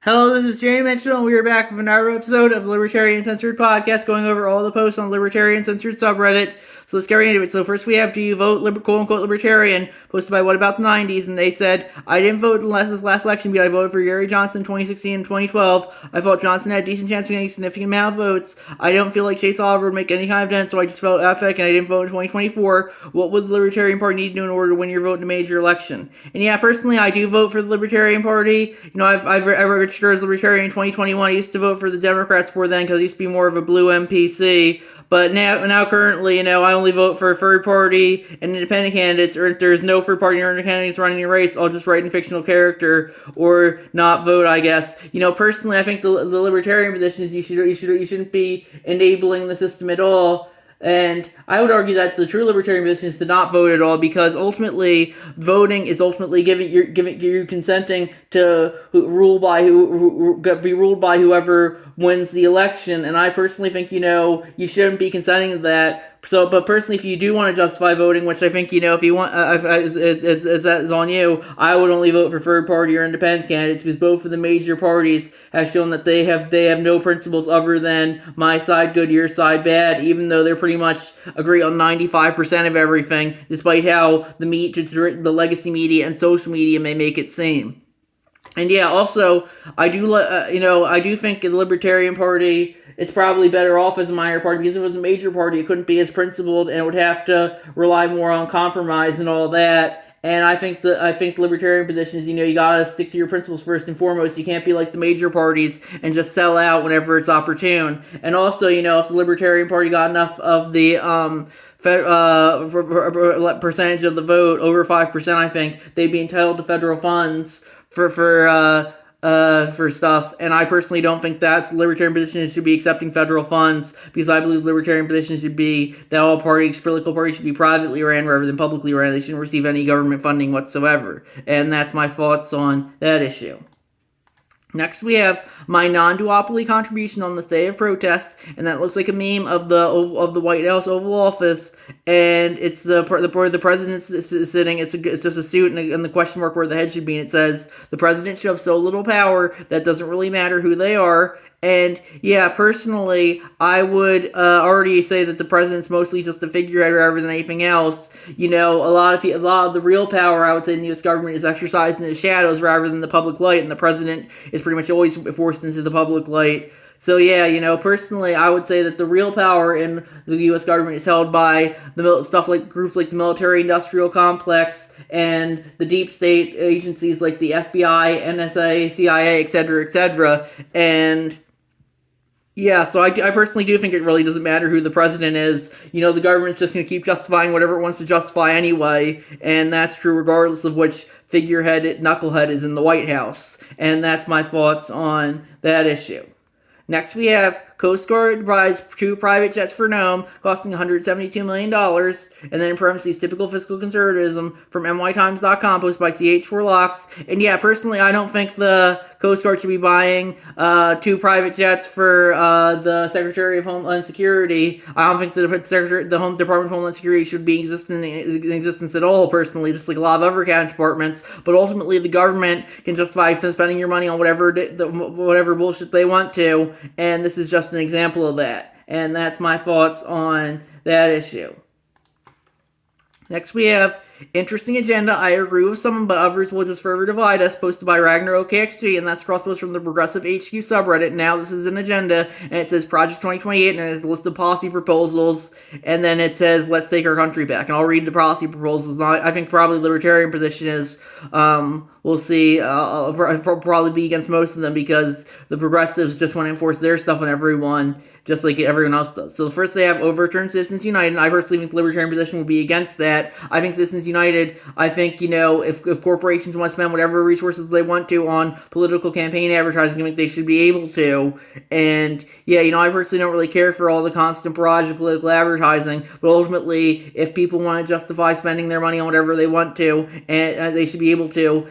Hello, this is Jamie Mitchell, and we are back with another episode of the Libertarian Uncensored podcast, going over all the posts on the Libertarian Uncensored subreddit. So let's get right into it. So first we have, do you vote quote-unquote libertarian, posted by What About the 90s, and they said, I didn't vote unless this last election, but I voted for Gary Johnson in 2016 and 2012. I thought Johnson had a decent chance of getting a significant amount of votes. I don't feel like Chase Oliver would make any kind of dent, so I just felt affect, and I didn't vote in 2024. What would the Libertarian Party need to do in order to win your vote in a major election? And yeah, personally, I do vote for the Libertarian Party. You know, I registered as Libertarian in 2021. I used to vote for the Democrats before then because I used to be more of a blue MPC. But now currently, I only vote for third party and independent candidates, or if there's no third party or independent candidates running a race, I'll just write in fictional character or not vote, I guess. Personally, I think the libertarian position is you shouldn't be enabling the system at all. And I would argue that the true libertarian position is to not vote at all, because ultimately voting is ultimately you're consenting to be ruled by whoever wins the election. And I personally think you shouldn't be consenting to that. So, but personally, if you do want to justify voting, which I think if you want, that is on you, I would only vote for third party or independent candidates, because both of the major parties have shown that they have no principles other than my side good, your side bad, even though they're pretty much agree on 95% of everything, despite how the legacy media and social media may make it seem. And yeah, also, I do think the Libertarian Party is probably better off as a minor party, because if it was a major party, it couldn't be as principled, and it would have to rely more on compromise and all that. And I think the libertarian position is, you gotta stick to your principles first and foremost. You can't be like the major parties and just sell out whenever it's opportune. And also, if the Libertarian Party got enough of the percentage of the vote, over 5%, I think, they'd be entitled to federal funds for stuff. And I personally don't think that's the libertarian position. It should be accepting federal funds, because I believe the libertarian position should be that all political parties should be privately ran rather than publicly ran. They shouldn't receive any government funding whatsoever. And that's my thoughts on that issue. Next, we have my non-duopoly contribution on this day of protest, and that looks like a meme of the White House Oval Office, and it's the president is sitting. It's just a suit and the question mark where the head should be, and it says the president should have so little power that doesn't really matter who they are. And yeah, personally, I would already say that the president's mostly just a figurehead rather than anything else. A lot of the real power, I would say, in the U.S. government is exercised in the shadows rather than the public light, and the president is pretty much always forced into the public light. So yeah, personally, I would say that the real power in the U.S. government is held by stuff like groups like the military-industrial complex and the deep state agencies like the FBI, NSA, CIA, etc., etc., and yeah, so I personally do think it really doesn't matter who the president is. The government's just going to keep justifying whatever it wants to justify anyway, and that's true regardless of which knucklehead is in the White House. And that's my thoughts on that issue. Next, we have Coast Guard buys 2 private jets for Nome, costing $172 million. And then in parentheses, typical fiscal conservatism from nytimes.com, posted by CH4Locks. And yeah, personally, I don't think the Coast Guard should be buying 2 private jets for the Secretary of Homeland Security. I don't think the Home Department of Homeland Security should be in existence at all, personally, just like a lot of other county departments. But ultimately, the government can justify spending your money on whatever bullshit they want to, and this is just an example of that. And that's my thoughts on that issue. Next, we have interesting agenda. I agree with some, but others will just further divide us, posted by Ragnar OKXG, and that's cross-post from the Progressive HQ subreddit. Now this is an agenda, and it says Project 2028, and it has a list of policy proposals, and then it says, let's take our country back. And I'll read the policy proposals. I think probably the libertarian position is, we'll see, I'll probably be against most of them, because the progressives just want to enforce their stuff on everyone, just like everyone else does. So first they have overturn Citizens United, and I personally think the libertarian position would be against that. I think Citizens United, if corporations want to spend whatever resources they want to on political campaign advertising, I think they should be able to. And yeah, I personally don't really care for all the constant barrage of political advertising, but ultimately, if people want to justify spending their money on whatever they want to, and they should be able to,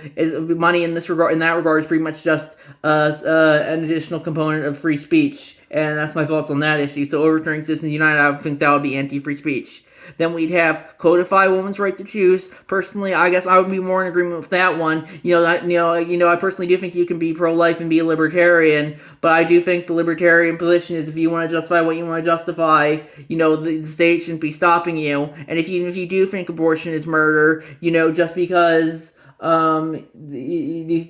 money in that regard is pretty much just an additional component of free speech. And that's my thoughts on that issue. So overturning Citizens United, I think that would be anti-free speech. Then we'd have codify women's right to choose. Personally, I guess I would be more in agreement with that one. I personally do think you can be pro-life and be a libertarian, but I do think the libertarian position is if you want to justify what you want to justify, the state shouldn't be stopping you. And if you do think abortion is murder, just because you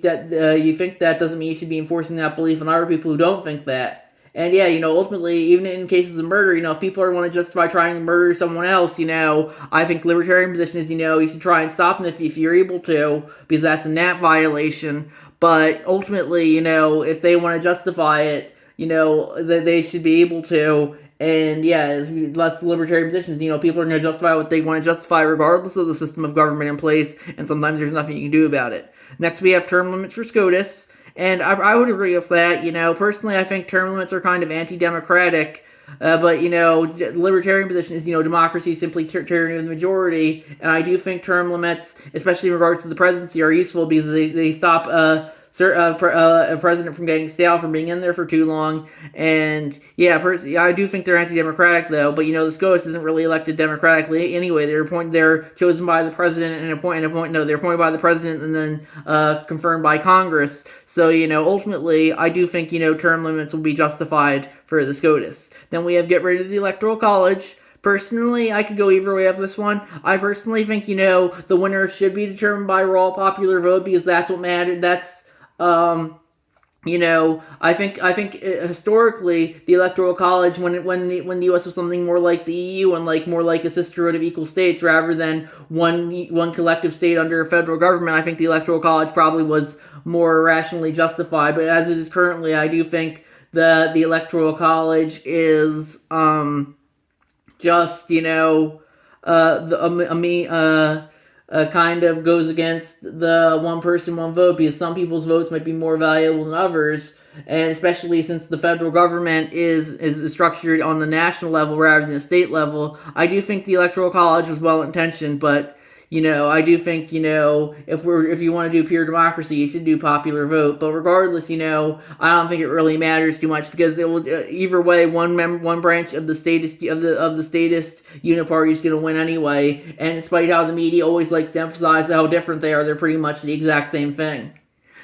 think that doesn't mean you should be enforcing that belief on other people who don't think that. And yeah, ultimately, even in cases of murder, if people want to justify trying to murder someone else, I think libertarian position is, you should try and stop them if you're able to, because that's a NAP violation. But ultimately, if they want to justify it, that they should be able to. And yeah, that's the libertarian positions. People are going to justify what they want to justify regardless of the system of government in place, and sometimes there's nothing you can do about it. Next, we have term limits for SCOTUS, and I would agree with that. Personally, I think term limits are kind of anti-democratic, but, the libertarian position is, democracy is simply tyranny of the majority, and I do think term limits, especially in regards to the presidency, are useful because they stop a president from getting stale, from being in there for too long. And yeah, I do think they're anti-democratic though. But the SCOTUS isn't really elected democratically anyway. They're chosen by the president they're appointed by the president and then confirmed by Congress. So ultimately, I do think term limits will be justified for the SCOTUS. Then we have get rid of the Electoral College. Personally, I could go either way of this one. I personally think, the winner should be determined by raw popular vote because that's what mattered. I think historically the Electoral College, when the U.S. was something more like the EU and more like a sisterhood of equal states rather than one collective state under a federal government, I think the Electoral College probably was more rationally justified. But as it is currently, I do think the Electoral College is kind of goes against the one person, one vote, because some people's votes might be more valuable than others, and especially since the federal government is structured on the national level rather than the state level. I do think the Electoral College was well intentioned, but I do think if you want to do pure democracy, you should do popular vote. But regardless, I don't think it really matters too much because it will either way one branch of the statist uniparty is going to win anyway. And despite how the media always likes to emphasize how different they are, they're pretty much the exact same thing.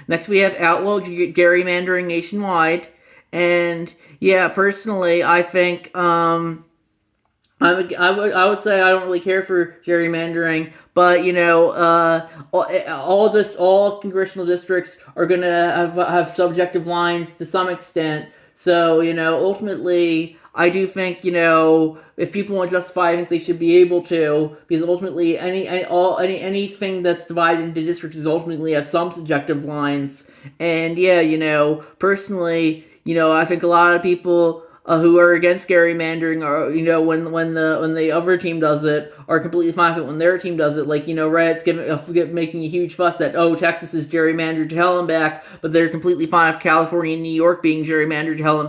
Next, we have outlaw gerrymandering nationwide, and yeah, personally, I think I would say I don't really care for gerrymandering, but all congressional districts are gonna have subjective lines to some extent. So ultimately, I do think if people want to justify, I think they should be able to, because ultimately anything that's divided into districts is ultimately has some subjective lines. And yeah, personally, I think a lot of people who are against gerrymandering are, when the other team does it, are completely fine with it when their team does it. Reddit's making a huge fuss that, Texas is gerrymandered to hell and back, but they're completely fine with California and New York being gerrymandered to hell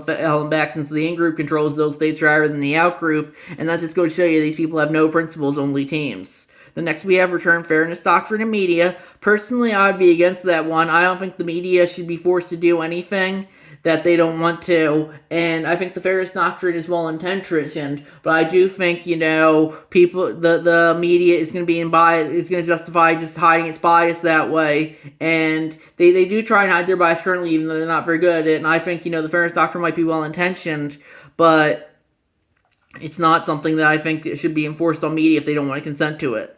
and back, since the in-group controls those states rather than the out-group, and that's just going to show you these people have no principles, only teams. The next we have return fairness doctrine in media. Personally, I'd be against that one. I don't think the media should be forced to do anything that they don't want to, and I think the fairness doctrine is well intentioned, but I do think the media is going to justify just hiding its bias that way, and they do try and hide their bias currently, even though they're not very good at it. And I think the fairness doctrine might be well intentioned, but it's not something that I think that should be enforced on media if they don't want to consent to it.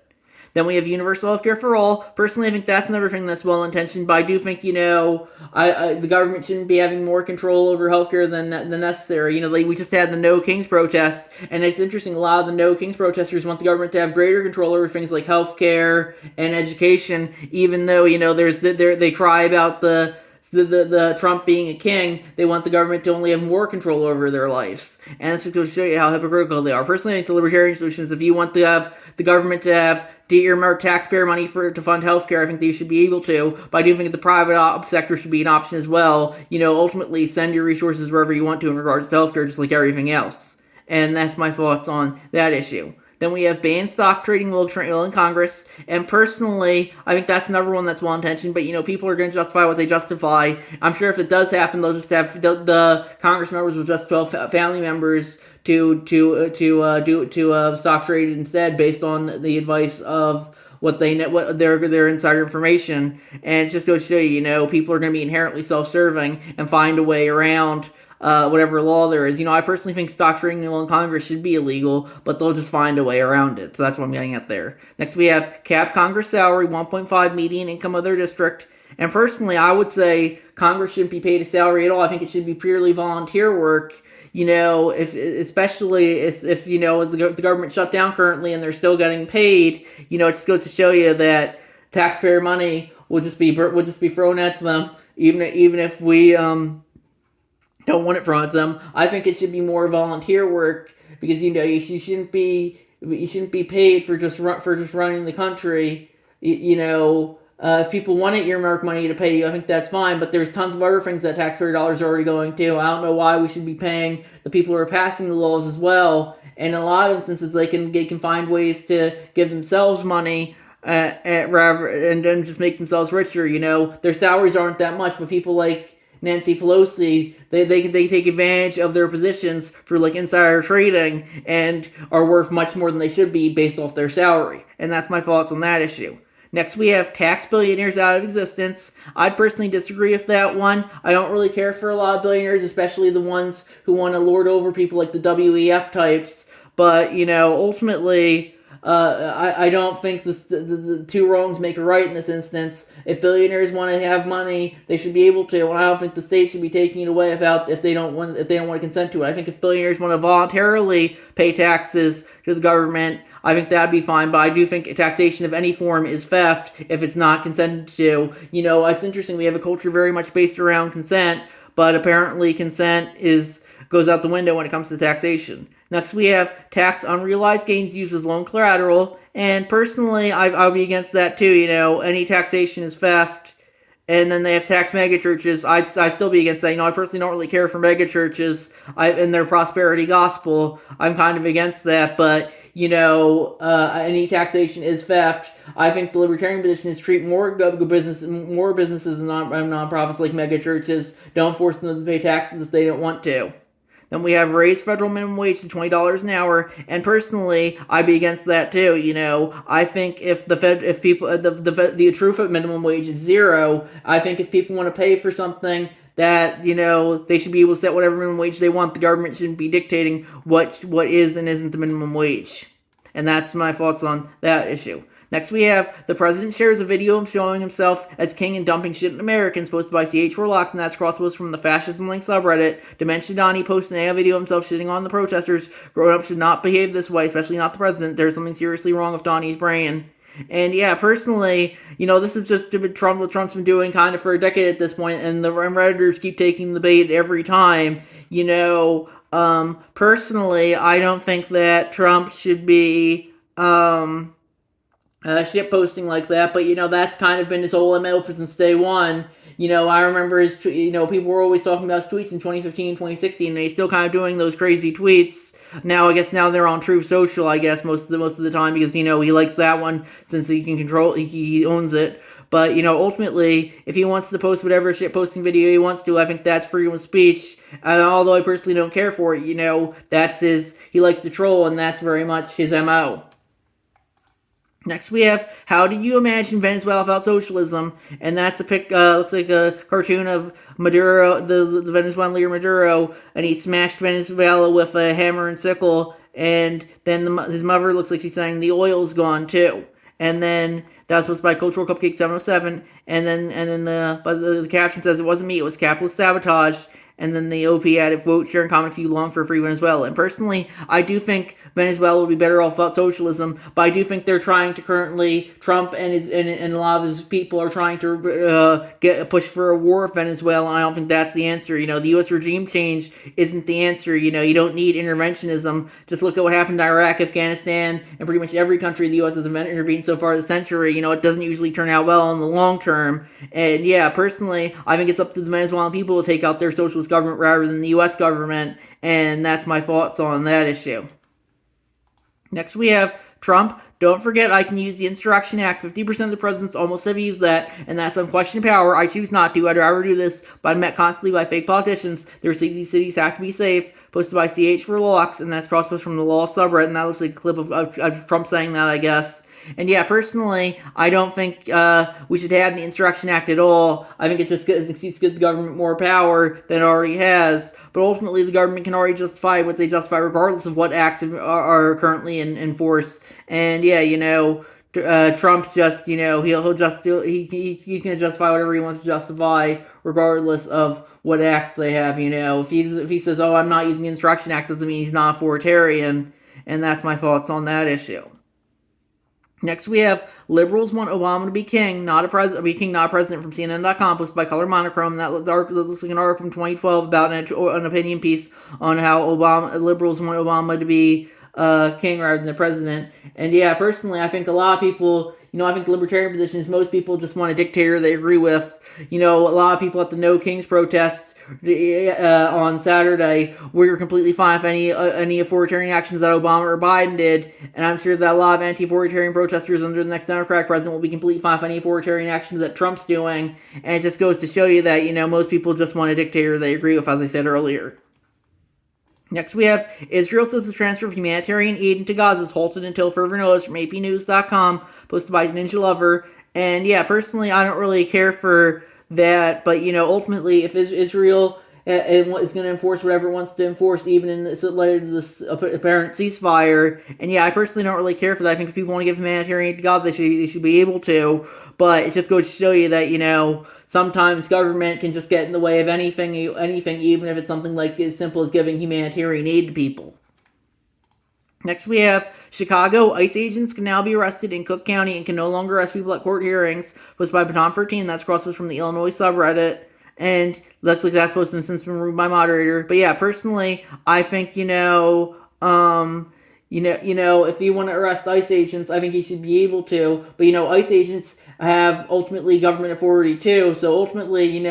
Then we have universal healthcare for all. Personally, I think that's another thing that's well-intentioned, but I do think, the government shouldn't be having more control over healthcare than necessary. We just had the No Kings protest, and it's interesting, a lot of the No Kings protesters want the government to have greater control over things like healthcare and education, even though, they cry about the Trump being a king. They want the government to only have more control over their lives. And that's just to show you how hypocritical they are. Personally, I think the libertarian solution is if you want to have the government to have earmark taxpayer money to fund healthcare, I think they should be able to, but I do think the private sector should be an option as well. Ultimately send your resources wherever you want to in regards to healthcare, just like everything else. And that's my thoughts on that issue. Then we have ban stock trading will in Congress. And personally, I think that's another one that's well intentioned. But people are going to justify what they justify. I'm sure if it does happen, they'll just have the Congress members will just 12 family members to stock trade instead, based on the advice of what their insider information. And it just goes to show people are going to be inherently self-serving and find a way around whatever law there is. I personally think stock trading in Congress should be illegal, but they'll just find a way around it. So that's what I'm getting at there. Next, we have cap Congress salary, 1.5 median income of their district. And personally, I would say Congress shouldn't be paid a salary at all. I think it should be purely volunteer work. Especially if the government shut down currently and they're still getting paid, it just goes to show you that taxpayer money will just be thrown at them, even if we don't want it thrown at them. I think it should be more volunteer work, because you shouldn't be paid for just running the country. If people want to earmark money to pay you, I think that's fine, but there's tons of other things that taxpayer dollars are already going to. I don't know why we should be paying the people who are passing the laws as well. And in a lot of instances, they can find ways to give themselves money rather and then just make themselves richer. Their salaries aren't that much, but people like Nancy Pelosi, they take advantage of their positions for insider trading and are worth much more than they should be based off their salary. And that's my thoughts on that issue. Next, we have tax billionaires out of existence. I'd personally disagree with that one. I don't really care for a lot of billionaires, especially the ones who want to lord over people like the WEF types. But, ultimately, I don't think the two wrongs make a right in this instance. If billionaires want to have money, they should be able to, and I don't think the state should be taking it away if they don't want to consent to it. I think if billionaires want to voluntarily pay taxes to the government, I think that'd be fine, but I do think taxation of any form is theft if it's not consented to. It's interesting, we have a culture very much based around consent, but apparently consent goes out the window when it comes to taxation. Next, we have tax unrealized gains used as loan collateral, and personally, I'll be against that too. Any taxation is theft. And then they have tax megachurches. I'd still be against that. I personally don't really care for megachurches and their prosperity gospel. I'm kind of against that. But, any taxation is theft. I think the libertarian position is treat more businesses and nonprofits like megachurches. Don't force them to pay taxes if they don't want to. Then we have raised federal minimum wage to $20 an hour, and personally, I'd be against that too. I think if the true minimum wage is $0, I think if people want to pay for something that they should be able to set whatever minimum wage they want. The government shouldn't be dictating what is and isn't the minimum wage, and that's my thoughts on that issue. Next, we have the president shares a video of showing himself as king and dumping shit on Americans, posted by CH4Locks, and that's crosspost from the Fascism Link subreddit. Dimension Donnie posted a video of himself shitting on the protesters. Grown-ups should not behave this way, especially not the president. There's something seriously wrong with Donnie's brain. And yeah, personally, this is just what Trump's been doing kind of for a decade at this point, and the Redditors keep taking the bait every time. Personally, I don't think that Trump should be, shit posting like that, but that's kind of been his whole MO since day one. I remember his people were always talking about his tweets in 2015, 2016, and he's still kind of doing those crazy tweets. Now they're on Truth Social, I guess, most of the time, because he likes that one since he can control, he owns it. But ultimately, if he wants to post whatever shit posting video he wants to, I think that's freedom of speech. And although I personally don't care for it, he likes to troll, and that's very much his MO. Next, we have How Do You Imagine Venezuela Without Socialism? And that's looks like a cartoon of Maduro, the Venezuelan leader Maduro, and he smashed Venezuela with a hammer and sickle, and then his mother looks like she's saying the oil's gone too. And then that was posted by Cultural Cupcake 707, and then the caption says it wasn't me, it was capitalist sabotage. And then the OP added, vote, share, and comment if you long for a free Venezuela. And personally, I do think Venezuela would be better off without socialism, but I do think they're trying to currently, Trump and a lot of his people are trying to push for a war with Venezuela, and I don't think that's the answer. The U.S. regime change isn't the answer. You don't need interventionism. Just look at what happened to Iraq, Afghanistan, and pretty much every country the U.S. has intervened so far this century. It doesn't usually turn out well in the long term. And yeah, personally, I think it's up to the Venezuelan people to take out their socialist government rather than the U.S. government, and that's my thoughts on that issue. Next, we have Trump. Don't forget, I can use the Insurrection Act. 50% of the presidents almost have used that, and that's unquestioned power. I choose not to. I'd rather do this, but I'm met constantly by fake politicians. These cities have to be safe. Posted by CH for Locks, and that's cross-post from the Law subreddit, and that looks like a clip of Trump saying that, I guess. And yeah, personally, I don't think we should have the Insurrection Act at all. I think it just gives an excuse to give the government more power than it already has. But ultimately, the government can already justify what they justify, regardless of what acts are currently in force. And yeah, Trump just, he'll just do, he can justify whatever he wants to justify, regardless of what act they have. If he says, "Oh, I'm not using the Insurrection Act," doesn't mean he's not authoritarian. And that's my thoughts on that issue. Next, we have liberals want Obama to be king, not a president, from CNN.com, posted by Color Monochrome. That looks like an article from 2012 about an opinion piece on how liberals want Obama to be king rather than the president. And yeah, personally, I think a lot of people, I think the libertarian position is most people just want a dictator they agree with. A lot of people at the No Kings protest on Saturday, we were completely fine with any authoritarian actions that Obama or Biden did, and I'm sure that a lot of anti-authoritarian protesters under the next Democratic president will be completely fine with any authoritarian actions that Trump's doing, and it just goes to show you that, most people just want a dictator they agree with, as I said earlier. Next, we have Israel says the transfer of humanitarian aid into Gaza is halted until further notice from APnews.com, posted by Ninja Lover. And yeah, personally, I don't really care for that, but ultimately, if Israel is going to enforce whatever it wants to enforce, even in light of this apparent ceasefire, and yeah, I personally don't really care for that. I think if people want to give humanitarian aid to God, they should be able to. But it just goes to show you that sometimes government can just get in the way of anything, even if it's something like as simple as giving humanitarian aid to people. Next, we have Chicago. ICE agents can now be arrested in Cook County and can no longer arrest people at court hearings. Posted by Baton 13. That's crosspost from the Illinois subreddit. And looks like that's supposed to have since been removed by moderator. But yeah, personally, I think, if you want to arrest ICE agents, I think you should be able to. But, ICE agents have ultimately government authority too. So ultimately,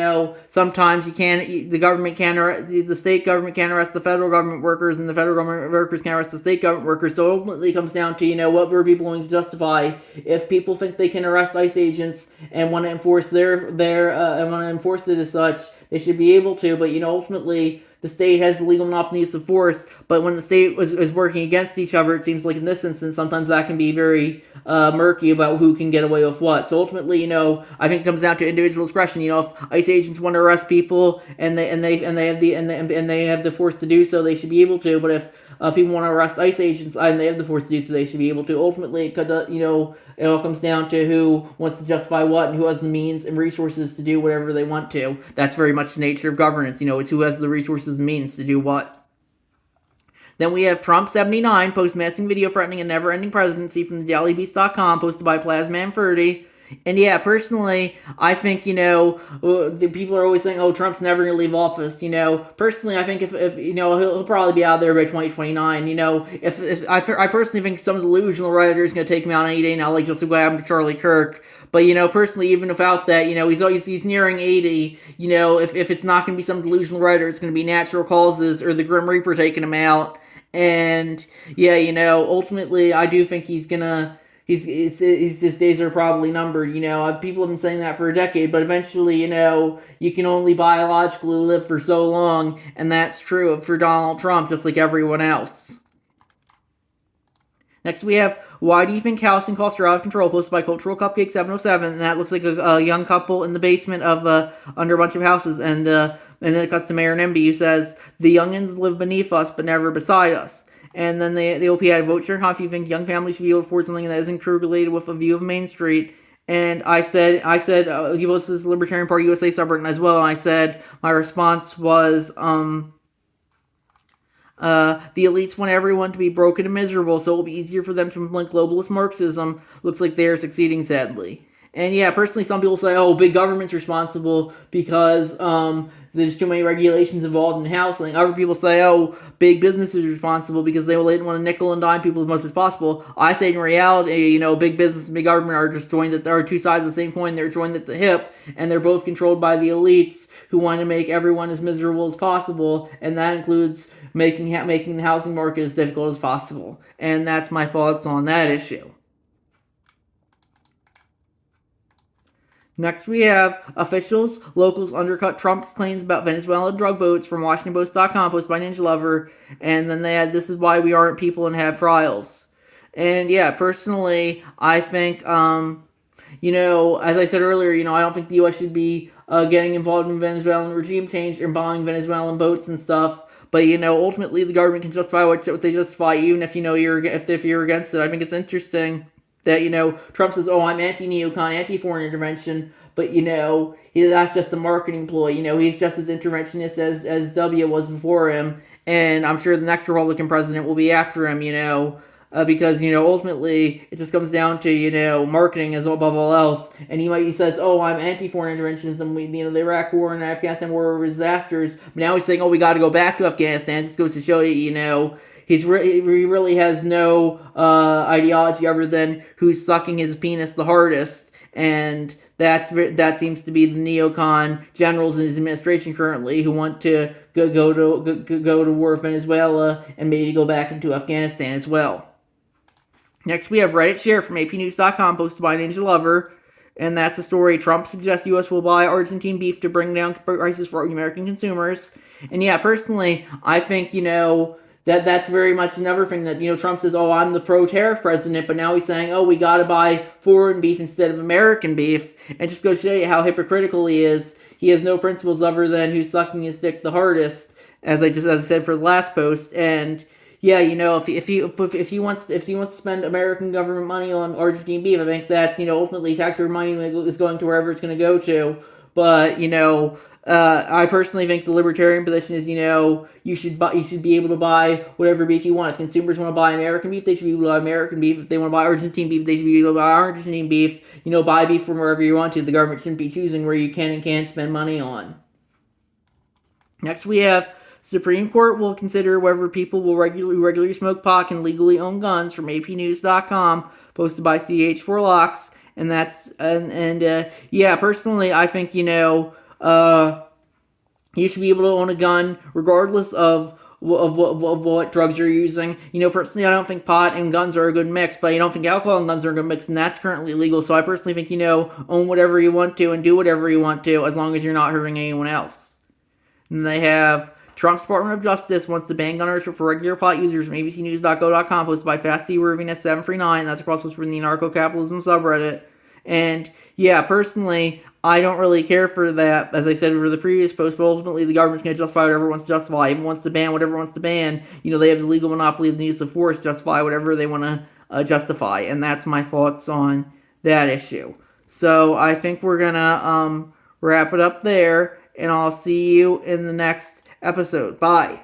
sometimes the state government can't arrest the federal government workers, and the federal government workers can't arrest the state government workers. So ultimately, it comes down to what were people willing to justify. If people think they can arrest ICE agents and want to enforce and want to enforce it as such, they should be able to. But ultimately, the state has the legal monopoly of force, but when the state is working against each other, it seems like in this instance, sometimes that can be very murky about who can get away with what. So ultimately, I think it comes down to individual discretion. If ICE agents want to arrest people and they have the force to do so, they should be able to. But if people want to arrest ICE agents and they have the force to do so, they should be able to. Ultimately, it all comes down to who wants to justify what and who has the means and resources to do whatever they want to. That's very much the nature of governance. It's who has the resources and means to do what. Then we have Trump 79 post massing video threatening a never-ending presidency from the dailybeast.com, posted by Plasman30. And yeah, personally, I think, the people are always saying, "Oh, Trump's never going to leave office." Personally, I think if he'll probably be out there by 2029. I personally think some delusional writer is going to take him out any day now, like just what happened to Charlie Kirk. But personally, even without that, he's nearing 80. If it's not going to be some delusional writer, it's going to be natural causes or the Grim Reaper taking him out. And yeah, ultimately, I do think he's gonna. His days are probably numbered. People have been saying that for a decade, but eventually, you can only biologically live for so long, and that's true for Donald Trump, just like everyone else. Next, we have Why Do You Think Housing Costs Are Out of Control, posted by Cultural Cupcake 707, and that looks like a young couple in the basement of under a bunch of houses, and then it cuts to Mayor Nimby, who says, "The youngins live beneath us, but never beside us." And then the OP had vote share if you think young families should be able to afford something that isn't correlated with a view of Main Street. And I said, he votes for the Libertarian Party USA subreddit as well. And I said, my response was, the elites want everyone to be broken and miserable, so it will be easier for them to implement globalist Marxism. Looks like they are succeeding, sadly. And yeah, personally, some people say, "Oh, big government's responsible because there's too many regulations involved in housing." Other people say, "Oh, big business is responsible because they want to nickel and dime people as much as possible." I say, in reality, big business and big government are just joined are two sides of the same coin. They're joined at the hip, and they're both controlled by the elites who want to make everyone as miserable as possible, and that includes making the housing market as difficult as possible. And that's my thoughts on that issue. Next, we have officials, locals undercut Trump's claims about Venezuelan drug boats from WashingtonPost.com, posted by Ninja Lover. And then they had, "This is why we aren't people and have trials." And yeah, personally, I think, as I said earlier, I don't think the U.S. should be getting involved in Venezuelan regime change or buying Venezuelan boats and stuff. But ultimately, the government can justify what they justify, even if if you're against it. I think it's interesting that Trump says, "Oh, I'm anti-neocon, anti-foreign intervention," but that's just a marketing ploy. He's just as interventionist as W was before him, and I'm sure the next Republican president will be after him. Because ultimately it just comes down to marketing as above all else. And he says, "Oh, I'm anti-foreign interventions, and the Iraq War and Afghanistan War were disasters." But now he's saying, "Oh, we got to go back to Afghanistan." It just goes to show you, he really has no ideology other than who's sucking his penis the hardest, and that seems to be the neocon generals in his administration currently who want to go to war with Venezuela and maybe go back into Afghanistan as well. Next, we have Reddit share from APnews.com, posted by Ninja Lover, and that's the story. Trump suggests U.S. will buy Argentine beef to bring down prices for American consumers. And yeah, personally, I think, that's very much another thing that, Trump says, "Oh, I'm the pro-tariff president," but now he's saying, "Oh, we gotta buy foreign beef instead of American beef," and just goes to show you how hypocritical he is. He has no principles other than who's sucking his dick the hardest, as I said for the last post. And yeah, if he wants to spend American government money on Argentine beef, I think that ultimately taxpayer money is going to wherever it's going to go to. But I personally think the libertarian position is you should be able to buy whatever beef you want. If consumers want to buy American beef, they should be able to buy American beef. If they want to buy Argentine beef, they should be able to buy Argentine beef. Buy beef from wherever you want to. The government shouldn't be choosing where you can and can't spend money on. Next, we have Supreme Court will consider whether people will regularly smoke pot and legally own guns, from APnews.com, posted by CH4Locks. And that's yeah, personally, I think you should be able to own a gun regardless of what drugs you're using. Personally, I don't think pot and guns are a good mix, but I don't think alcohol and guns are a good mix, and that's currently illegal. So I personally think own whatever you want to and do whatever you want to, as long as you're not hurting anyone else. And they have Trump's Department of Justice wants to ban gun ownership for regular pot users, from abcnews.go.com, posted by FastCRuviness739. That's across what's from the anarcho-capitalism subreddit. And yeah, personally, I don't really care for that, as I said over the previous post, but ultimately the government's going to justify whatever it wants to justify. If it wants to ban whatever it wants to ban, they have the legal monopoly of the use of force to justify whatever they want to justify. And that's my thoughts on that issue. So I think we're going to wrap it up there, and I'll see you in the next episode. Bye.